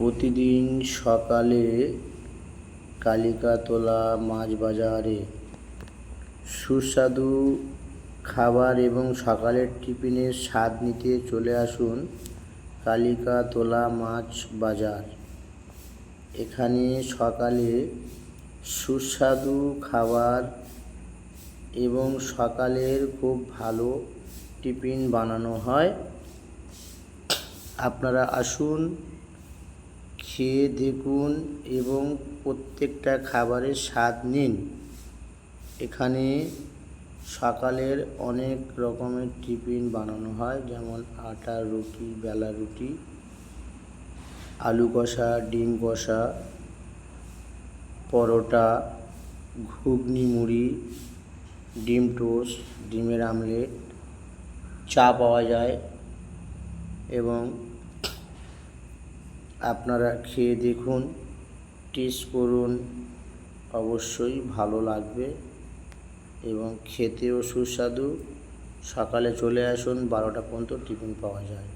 প্রতিদিন সকালে কালিকাতলা মাছ বাজারে সুস্বাদু খাবার এবং সকালের টিফিনের স্বাদ নিতে চলে আসুন কালিকাতলা মাছ বাজার। এখানে সকালে সুস্বাদু খাবার এবং সকালের খুব ভালো টিফিন বানানো হয়। আপনারা আসুন, খেয়ে দেখুন এবং প্রত্যেকটা খাবারের স্বাদ নিন। এখানে সকালের অনেক রকমের টিফিন বানানো হয়, যেমন আটার রুটি, বেলা রুটি, আলু কষা, ডিম কষা, পরোটা, ঘুগনি, মুড়ি, ডিম টোস্ট, ডিমের আমলেট, চা পাওয়া যায় এবং আপনারা খেয়ে দেখুন, টেস্ট করুন, অবশ্যই ভালো লাগবে এবং খেতেও সুস্বাদু। সকালে চলে আসুন, 12টা পর্যন্ত টিফিন পাওয়া যায়।